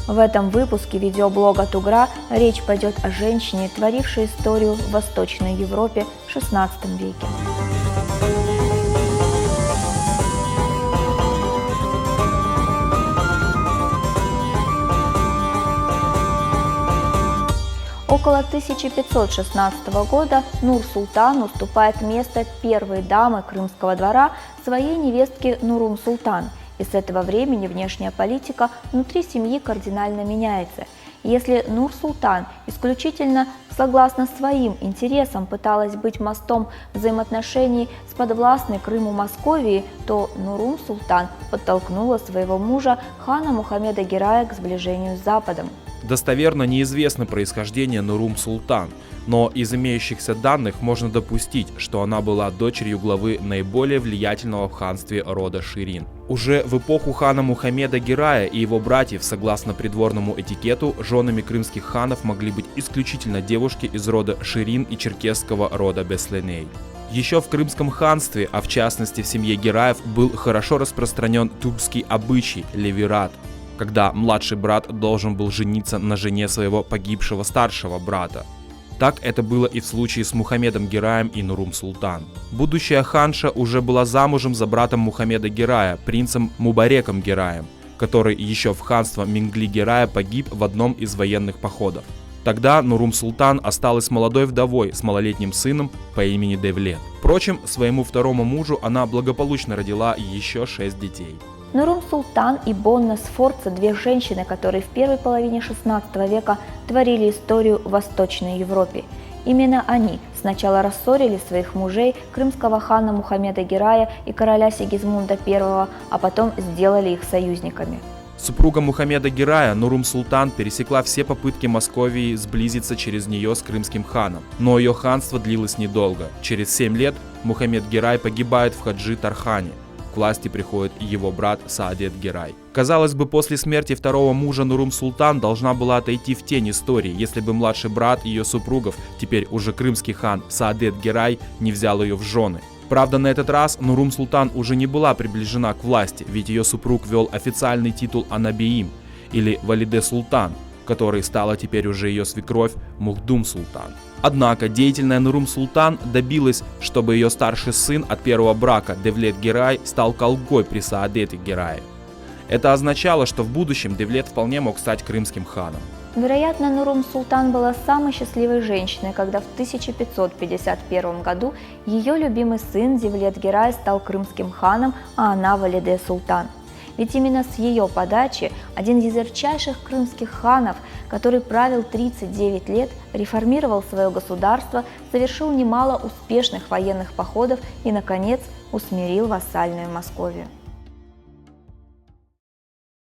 В этом выпуске видеоблога Тугра речь пойдет о женщине, творившей историю в Восточной Европе в XVI веке. Около 1516 года Нур-Султан уступает место первой дамы крымского двора своей невестке Нурум-Султан, и с этого времени внешняя политика внутри семьи кардинально меняется. Если Нур-Султан исключительно согласно своим интересам пыталась быть мостом взаимоотношений с подвластной Крыму Московией, то Нурум-Султан подтолкнула своего мужа хана Мухаммеда Герая к сближению с Западом. Достоверно неизвестно происхождение Нурум-Султан, но из имеющихся данных можно допустить, что она была дочерью главы наиболее влиятельного в ханстве рода Ширин. Уже в эпоху хана Мухаммеда Герая и его братьев, согласно придворному этикету, женами крымских ханов могли быть исключительно девушки из рода Ширин и черкесского рода Бесленей. Еще в Крымском ханстве, а в частности в семье Гераев, был хорошо распространен тюркский обычай – левират, когда младший брат должен был жениться на жене своего погибшего старшего брата. Так это было и в случае с Мухаммедом Гераем и Нурум-Султан. Будущая ханша уже была замужем за братом Мухаммеда Герая, принцем Мубареком Гераем, который еще в ханство Мингли-Герая погиб в одном из военных походов. Тогда Нурум-Султан осталась молодой вдовой с малолетним сыном по имени Девлет. Впрочем, своему второму мужу она благополучно родила еще 6 детей. Нурум-Султан и Бонна Сфорца – две женщины, которые в первой половине XVI века творили историю в Восточной Европе. Именно они сначала рассорили своих мужей, крымского хана Мухаммеда Герая и короля Сигизмунда I, а потом сделали их союзниками. Супруга Мухаммеда Герая, Нурум-Султан, пересекла все попытки Московии сблизиться через нее с крымским ханом. Но ее ханство длилось недолго. Через 7 лет Мухаммед Герай погибает в Хаджи-Тархане. К власти приходит его брат Саадет Герай. Казалось бы, после смерти второго мужа Нурум-Султан должна была отойти в тень истории, если бы младший брат ее супругов, теперь уже крымский хан Саадет Герай, не взял ее в жены. Правда, на этот раз Нурум-Султан уже не была приближена к власти, ведь ее супруг вел официальный титул Анабиим, или Валиде-Султан, который стала теперь уже ее свекровь Мухдум-Султан. Однако деятельная Нурум-Султан добилась, чтобы ее старший сын от первого брака Девлет Герай стал колгой при Саадете Герае. Это означало, что в будущем Девлет вполне мог стать крымским ханом. Вероятно, Нурум-Султан была самой счастливой женщиной, когда в 1551 году ее любимый сын Девлет Герай стал крымским ханом, а она Валиде-Султан. Ведь именно с ее подачи один из ярчайших крымских ханов, который правил 39 лет, реформировал свое государство, совершил немало успешных военных походов и, наконец, усмирил вассальную Московию.